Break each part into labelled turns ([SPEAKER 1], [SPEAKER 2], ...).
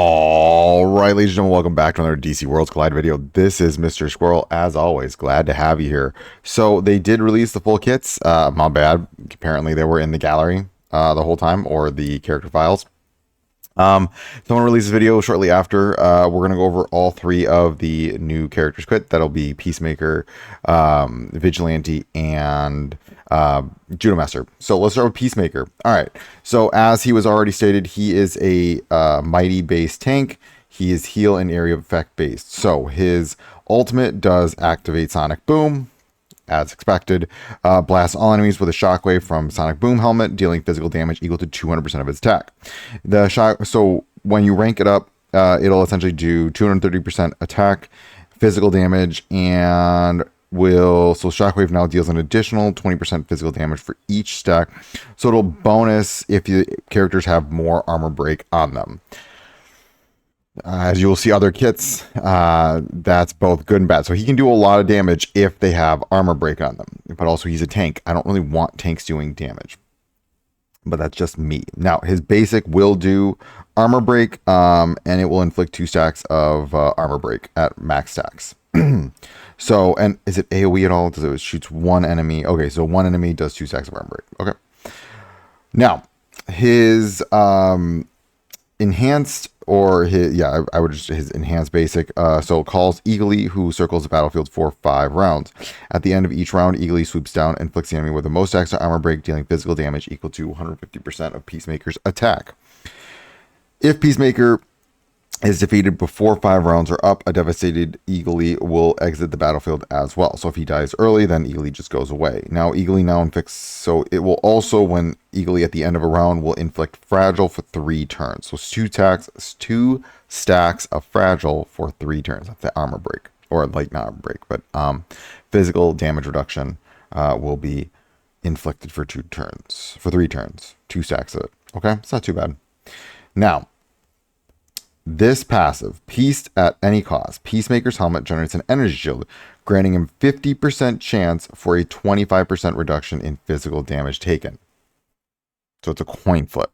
[SPEAKER 1] All right, ladies and gentlemen, welcome back to another DC Worlds Collide video. This is Mr. Squirrel, as always. Glad to have you here. So they did release the full kits. My bad. Apparently they were in the gallery the whole time, or the character files. Someone released a video shortly after. We're going to go over all three of the new characters quit. That'll be Peacemaker, Vigilante, and Judo Master. So let's start with Peacemaker. All right. So as he was already stated, he is a mighty base tank. He is heal and area of effect based. So his ultimate does activate Sonic Boom, as expected. Blast all enemies with a shockwave from Sonic Boom helmet, dealing physical damage equal to 200% of its attack. So when you rank it up, it'll essentially do 230% attack, physical damage, and shockwave now deals an additional 20% physical damage for each stack. So it'll bonus if the characters have more armor break on them. As you will see other kits, that's both good and bad. So he can do a lot of damage if they have armor break on them, but also he's a tank. I don't really want tanks doing damage, but that's just me. Now his basic will do armor break, and it will inflict 2 stacks of armor break at max stacks. So, and is it AoE at all? Does it shoots one enemy? Okay, so one enemy does 2 stacks of armor break. Okay. Now his enhanced, or his, I would just his enhanced basic. So calls Eagly, who circles the battlefield for 5 rounds. At the end of each round, Eagly swoops down and inflicts the enemy with the most stacks of armor break, dealing physical damage equal to 150% of Peacemaker's attack. If Peacemaker is defeated before 5 rounds are up, a devastated Eagly will exit the battlefield as well. So if he dies early, then Eagly just goes away. Now Eagly now inflicts, so it will also, when Eagly at the end of a round, will inflict fragile for 3 turns. So 2 stacks of fragile for 3 turns. That's the armor break, or like not armor break, but physical damage reduction will be inflicted for 3 turns, 2 stacks of it. Okay, it's not too bad. Now, this passive, Peace at any cost. Peacemaker's helmet generates an energy shield, granting him 50% chance for a 25% reduction in physical damage taken. So it's a coin flip.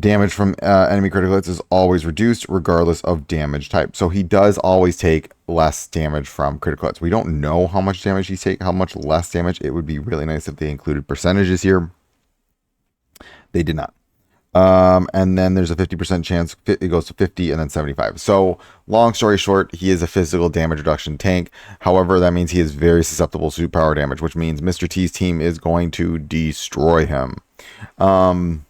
[SPEAKER 1] Damage from enemy critical hits is always reduced regardless of damage type. So he does always take less damage from critical hits. We don't know how much damage he's taking, how much less damage. It would be really nice if they included percentages here. They did not. And then there's a 50% chance it goes to 50 and then 75. So long story short, he is a physical damage reduction tank. However, that means he is very susceptible to power damage, which means Mr. T's team is going to destroy him. And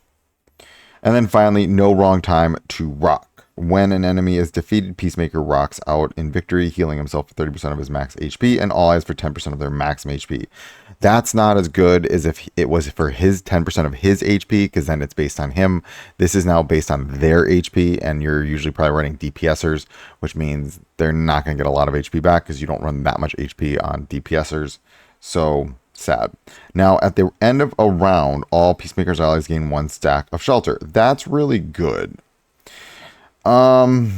[SPEAKER 1] then finally, no wrong time to rock. When an enemy is defeated, Peacemaker rocks out in victory, healing himself for 30% of his max HP and all eyes for 10% of their maximum HP. That's not as good as if it was for his 10% of his HP, because then it's based on him. This is now based on their HP, and you're usually probably running DPSers, which means they're not going to get a lot of HP back because you don't run that much HP on DPSers. So sad. Now, at the end of a round, all Peacemaker's allies gain 1 stack of shelter. That's really good. I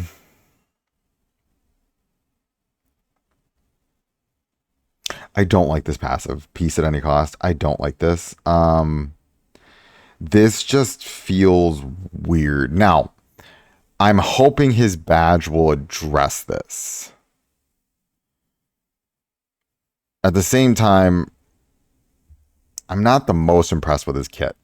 [SPEAKER 1] don't like this passive, Peace at any cost. I don't like this. This just feels weird. Now, I'm hoping his badge will address this. At the same time, I'm not the most impressed with his kit.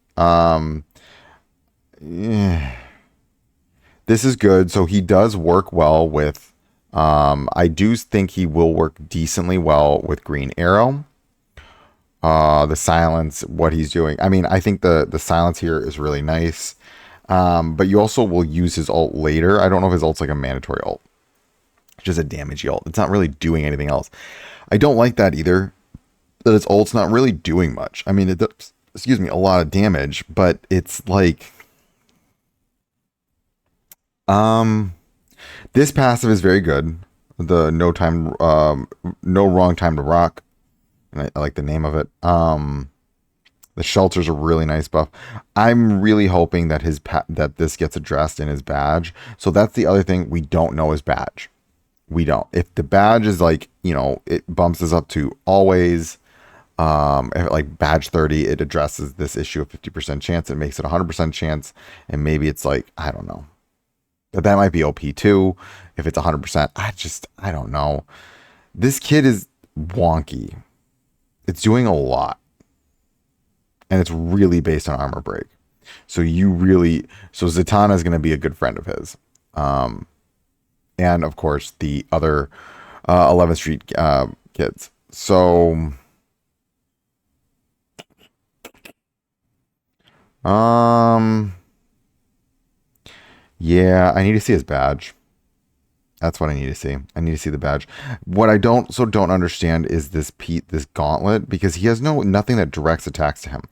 [SPEAKER 1] This is good. So he does work well with, I do think he will work decently well with Green Arrow. The silence, what he's doing. I mean, I think the silence here is really nice. But you also will use his ult later. I don't know if his ult's like a mandatory ult. It's just a damage ult. It's not really doing anything else. I don't like that either, that his ult's not really doing much. I mean, it does, a lot of damage, but it's like, this passive is very good. The no wrong time to rock, and I like the name of it. The shelter's a really nice buff. I'm really hoping that that this gets addressed in his badge. So that's the other thing, we don't know his badge. We don't. If the badge is like, you know, it bumps us up to always, Like badge 30, it addresses this issue of 50% chance. It makes it 100% chance. And maybe it's like, I don't know. But that might be OP too. If it's 100%, I don't know. This kid is wonky. It's doing a lot. And it's really based on armor break. So Zatanna is going to be a good friend of his. And of course the other 11th Street kids. So yeah, I need to see his badge. That's what I need to see. I need to see the badge. What I don't understand is this gauntlet, because he has nothing that directs attacks to him.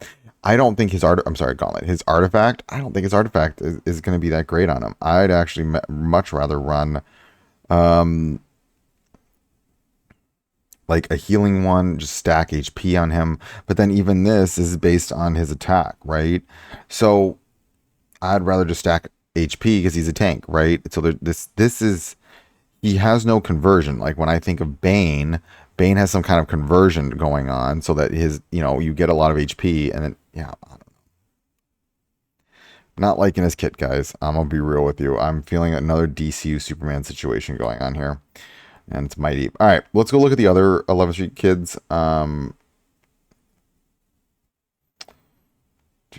[SPEAKER 1] I don't think his gauntlet. His artifact. I don't think his artifact is going to be that great on him. I'd actually much rather run, like a healing one, just stack HP on him. But then even this is based on his attack, right? So I'd rather just stack HP because he's a tank, right? So this is, he has no conversion. Like when I think of Bane has some kind of conversion going on so that his, you get a lot of HP, and then, yeah, I don't know. Not liking his kit, guys. I'm going to be real with you. I'm feeling another DCU Superman situation going on here, and it's mighty. All right, let's go look at the other 11th Street kids.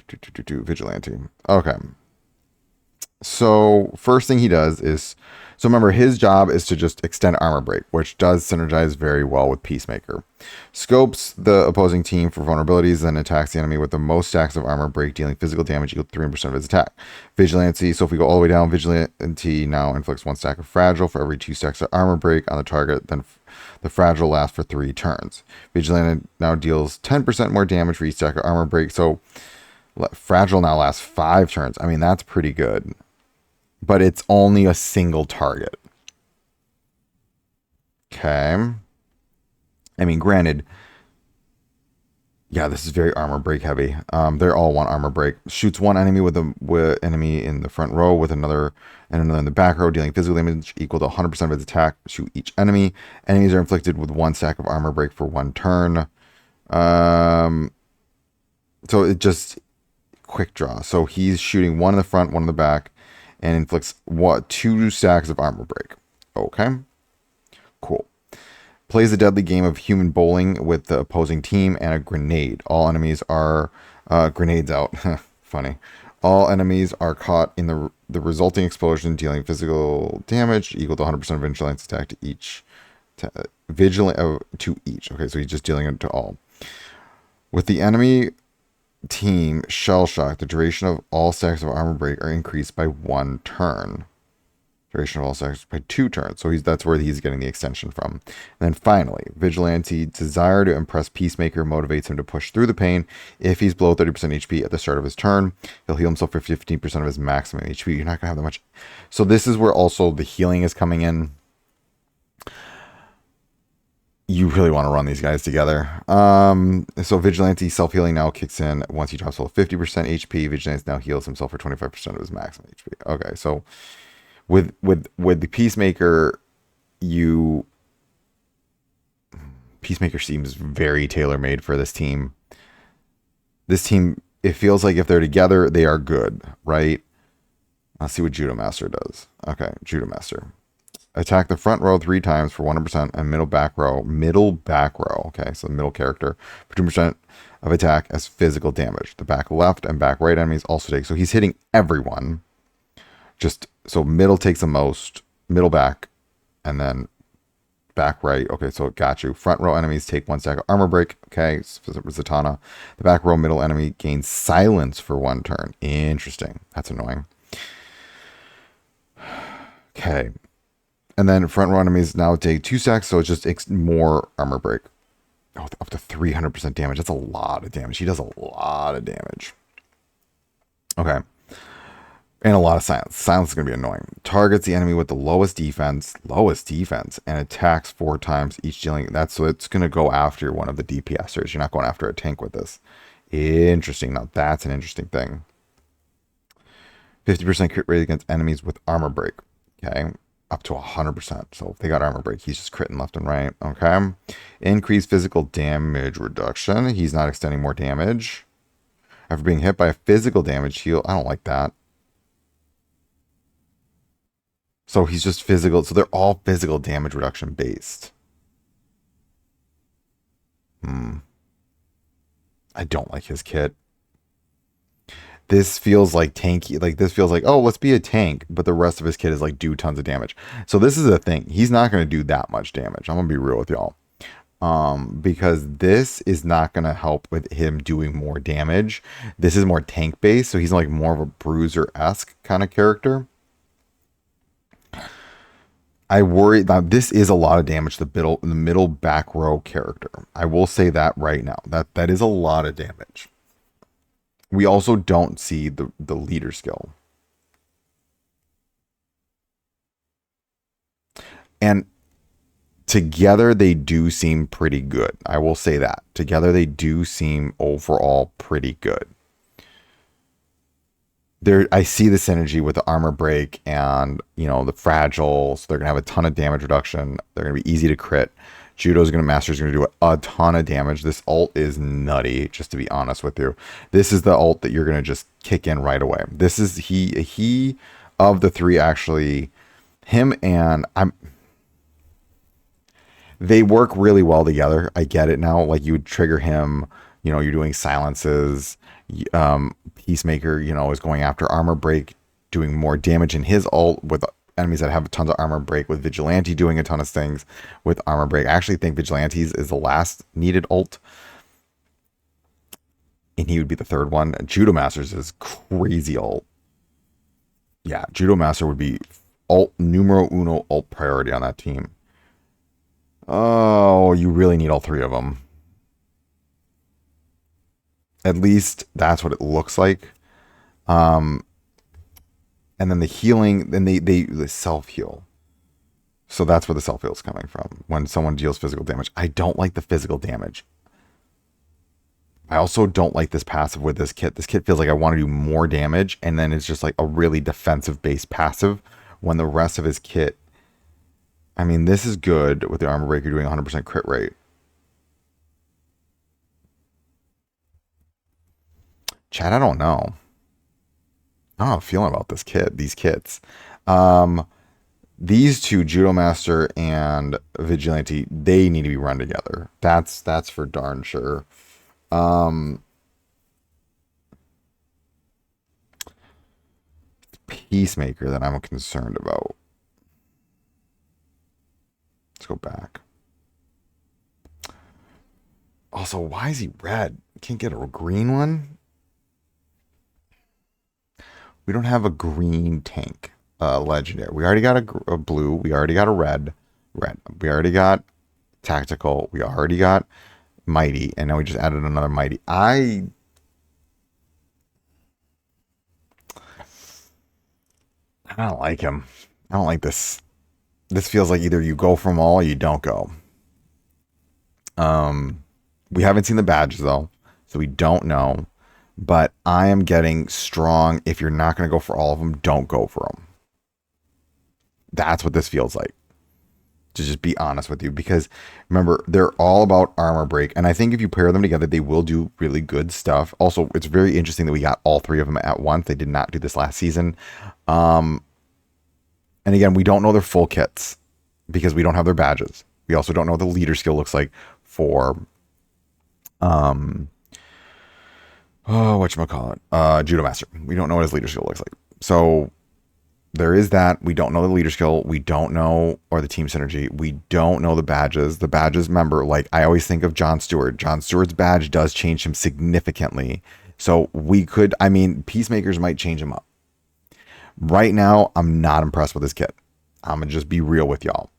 [SPEAKER 1] Vigilante. Okay. So first thing he does is, so remember, his job is to just extend armor break, which does synergize very well with Peacemaker. Scopes the opposing team for vulnerabilities, then attacks the enemy with the most stacks of armor break, dealing physical damage equal to 300% of his attack. Vigilante, so if we go all the way down, Vigilante now inflicts 1 stack of fragile for every 2 stacks of armor break on the target, then the fragile lasts for 3 turns. Vigilante now deals 10% more damage for each stack of armor break, so fragile now lasts 5 turns. I mean, that's pretty good. But it's only a single target. Okay. I mean, granted, yeah, this is very armor break heavy. They're all 1 armor break. Shoots 1 enemy with enemy in the front row, with another in the back row, dealing physical damage equal to 100% of its attack. Shoot each enemy. Enemies are inflicted with 1 stack of armor break for 1 turn. So it just quick draw. So he's shooting 1 in the front, 1 in the back, and inflicts 2 stacks of armor break. Okay. Cool. Plays a deadly game of human bowling with the opposing team and a grenade. All enemies are grenades out. Funny. All enemies are caught in the resulting explosion, dealing physical damage equal to 100% of vigilance attack to each. To each. Okay, so he's just dealing it to all. With the enemy team shell shock, the duration of all stacks of armor break are increased by 1 turn. Duration of all stacks by 2 turns. So that's where he's getting the extension from. And then finally, Vigilante desire to impress Peacemaker motivates him to push through the pain. If he's below 30% HP at the start of his turn, he'll heal himself for 15% of his maximum HP. You're not gonna have that much. So this is where also the healing is coming in. You really want to run these guys together. So Vigilante self-healing now kicks in once he drops below 50% HP. Vigilante now heals himself for 25% of his maximum HP. Okay, so with the Peacemaker, Peacemaker seems very tailor-made for this team. This team, it feels like if they're together, they are good, right? Let's see what Judo Master does. Okay, Judo Master. Attack the front row 3 times for 100% and middle back row. Okay, so the middle character for 2% of attack as physical damage. The back left and back right enemies also take. So he's hitting everyone. Just so middle takes the most, middle back, and then back right. Okay, so it got you. Front row enemies take 1 stack of armor break. Okay, Zatanna. The back row middle enemy gains silence for 1 turn. Interesting. That's annoying. Okay. And then front row enemies now take 2 stacks, so it's just more armor break. Oh, up to 300% damage. That's a lot of damage. He does a lot of damage. Okay. And a lot of silence. Silence is going to be annoying. Targets the enemy with the lowest defense, and attacks 4 times each, dealing. So it's going to go after one of the DPSers. You're not going after a tank with this. Interesting. Now that's an interesting thing. 50% crit rate against enemies with armor break. Okay. up to 100%. So if they got armor break, he's just critting left and right. Okay. Increased physical damage reduction. He's not extending more damage. After being hit by a physical damage heal. I don't like that. So he's just physical. So they're all physical damage reduction based. I don't like his kit. This feels like tanky. Like this feels like, oh, let's be a tank. But the rest of his kit is like do tons of damage. So this is the thing. He's not going to do that much damage. I'm going to be real with y'all. Because this is not going to help with him doing more damage. This is more tank based. So he's like more of a bruiser-esque kind of character. I worry that this is a lot of damage to the middle back row character. I will say that right now. That is a lot of damage. We also don't see the leader skill. And together they do seem pretty good. I will say that. Together they do seem overall pretty good. I see the synergy with the armor break and, you know, the fragile. So they're going to have a ton of damage reduction. They're going to be easy to crit. Master's going to do a ton of damage. This ult is nutty, just to be honest with you. This is the ult that you're going to just kick in right away. This is he of the three, actually, him and they work really well together. I get it now. Like you would trigger him, you know, you're doing silences. Peacemaker, you know, is going after armor break, doing more damage in his ult with enemies that have tons of armor break, with Vigilante doing a ton of things with armor break. I actually think Vigilante's is the last needed ult, and he would be the third one. Judo Master's is crazy ult. Yeah, Judo Master would be ult numero uno ult priority on that team. Oh, you really need all three of them. At least that's what it looks like. And then the healing, then they self-heal. So that's where the self-heal is coming from. When someone deals physical damage. I don't like the physical damage. I also don't like this passive with this kit. This kit feels like I want to do more damage, and then it's just like a really defensive-based passive when the rest of his kit... I mean, this is good with the armor breaker doing 100% crit rate. Chad, I don't know. I don't have a feeling about these kits. These two, Judo Master and Vigilante, they need to be run together. That's for darn sure. Peacemaker that I'm concerned about. Let's go back. Also, why is he red? Can't get a green one? We don't have a green tank legendary. We already got a blue. We already got a red. We already got tactical. We already got mighty. And now we just added another mighty. I don't like him. I don't like this. This feels like either you go from all or you don't go. We haven't seen the badges though, so we don't know. But I am getting strong. If you're not going to go for all of them, don't go for them. That's what this feels like. To just be honest with you. Because remember, they're all about armor break. And I think if you pair them together, they will do really good stuff. Also, it's very interesting that we got all three of them at once. They did not do this last season. And again, we don't know their full kits because we don't have their badges. We also don't know what the leader skill looks like for... whatchamacallit? Judo Master. We don't know what his leader skill looks like. So there is that. We don't know the leader skill. We don't know, or the team synergy. We don't know the badges. The badges, remember, like I always think of John Stewart. John Stewart's badge does change him significantly. So we could, I mean, Peacemakers might change him up. Right now, I'm not impressed with this kit. I'm going to just be real with y'all.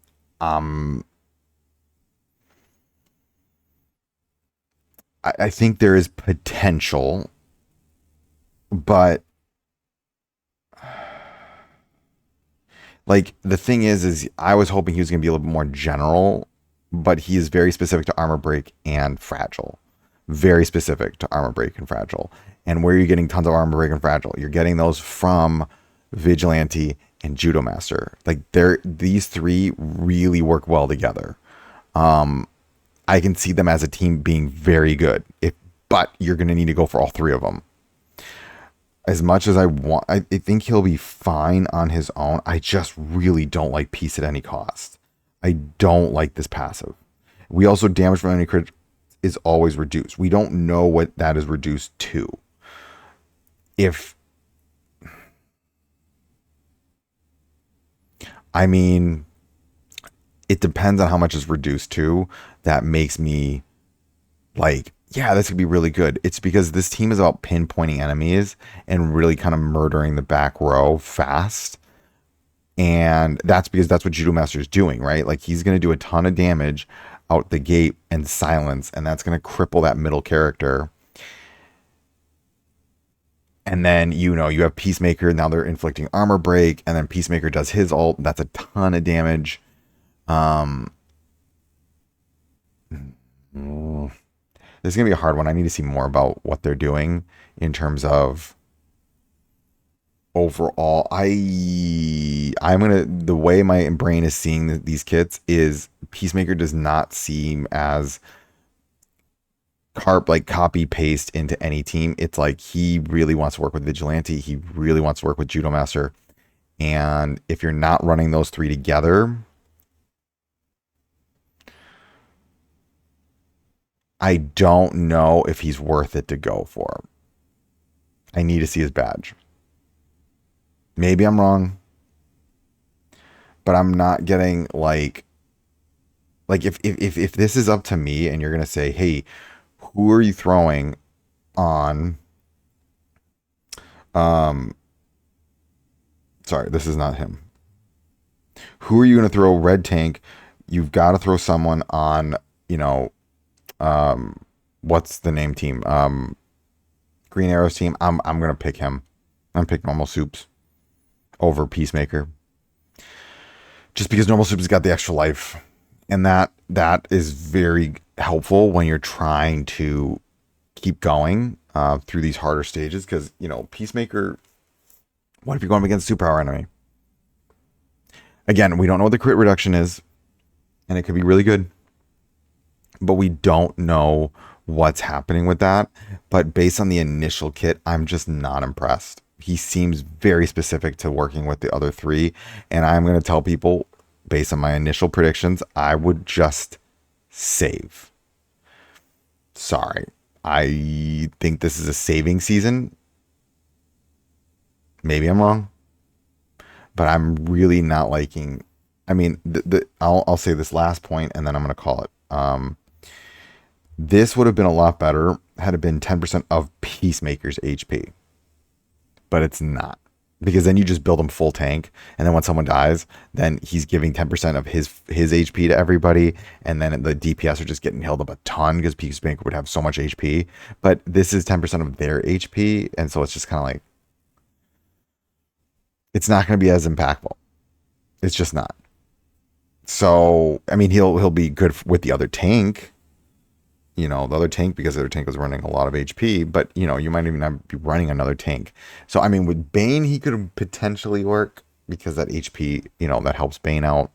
[SPEAKER 1] I think there is potential, but like the thing is I was hoping he was going to be a little bit more general, but he is very specific to armor break and fragile. Very specific to armor break and fragile. And where you're getting tons of armor break and fragile, you're getting those from Vigilante and Judo Master. Like these three really work well together. I can see them as a team being very good. But you're going to need to go for all three of them. As much as I think he'll be fine on his own. I just really don't like peace at any cost. I don't like this passive. We also damage from enemy crit is always reduced. We don't know what that is reduced to. I mean, it depends on how much is reduced to. That makes me like, yeah, this could be really good. It's because this team is about pinpointing enemies and really kind of murdering the back row fast. And that's because that's what Judo Master is doing, right? Like he's going to do a ton of damage out the gate and silence, and that's going to cripple that middle character. And then, you have Peacemaker. Now they're inflicting armor break, and then Peacemaker does his ult. That's a ton of damage. This is going to be a hard one. I need to see more about what they're doing in terms of overall. The way my brain is seeing these kits is Peacemaker does not seem as copy paste into any team. It's like he really wants to work with Vigilante. He really wants to work with Judo Master. And if you're not running those three together, I don't know if he's worth it to go for. I need to see his badge. Maybe I'm wrong, but I'm not getting like if this is up to me and you're going to say, hey, who are you throwing on? Sorry, this is not him. Who are you going to throw red tank? You've got to throw someone on, what's the name team? Green Arrow's team. I'm going to pick him. I'm pick Normal Soups over Peacemaker. Just because Normal Soups has got the extra life. And that is very helpful when you're trying to keep going through these harder stages. Because, Peacemaker, what if you're going against a superpower enemy? Again, we don't know what the crit reduction is. And it could be really good. But we don't know what's happening with that. But based on the initial kit, I'm just not impressed. He seems very specific to working with the other three. And I'm going to tell people, based on my initial predictions, I would just save. Sorry. I think this is a saving season. Maybe I'm wrong. But I'm really not liking... I mean, I'll say this last point and then I'm going to call it. This would have been a lot better had it been 10% of Peacemaker's HP. But it's not. Because then you just build him full tank. And then when someone dies, then he's giving 10% of his HP to everybody. And then the DPS are just getting held up a ton because Peacemaker would have so much HP. But this is 10% of their HP. And so it's just kind of like... It's not going to be as impactful. It's just not. So, I mean, he'll be good with the other tank. The other tank, because the other tank was running a lot of HP, but you might even not be running another tank. So I mean, with Bane, he could potentially work because that HP, that helps Bane out.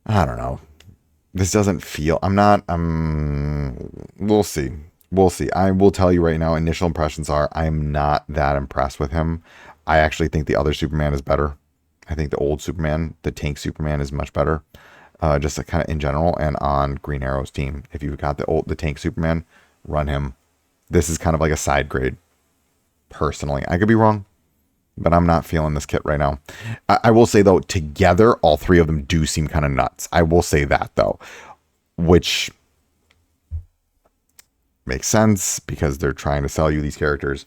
[SPEAKER 1] I don't know. This doesn't feel, we'll see. We'll see. I will tell you right now, initial impressions are I'm not that impressed with him. I actually think the other Superman is better. I think the old Superman, the tank Superman, is much better. Just kind of in general, and on Green Arrow's team. If you've got the tank Superman, run him. This is kind of like a side grade, personally. I could be wrong, but I'm not feeling this kit right now. I will say, though, together, all three of them do seem kind of nuts. I will say that, though, which makes sense because they're trying to sell you these characters.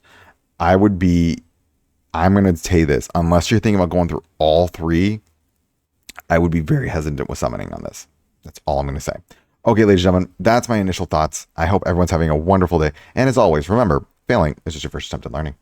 [SPEAKER 1] I'm going to say this, unless you're thinking about going through all three, I would be very hesitant with summoning on this. That's all I'm going to say. Okay, ladies and gentlemen, that's my initial thoughts. I hope everyone's having a wonderful day. And as always, remember, failing is just your first attempt at learning.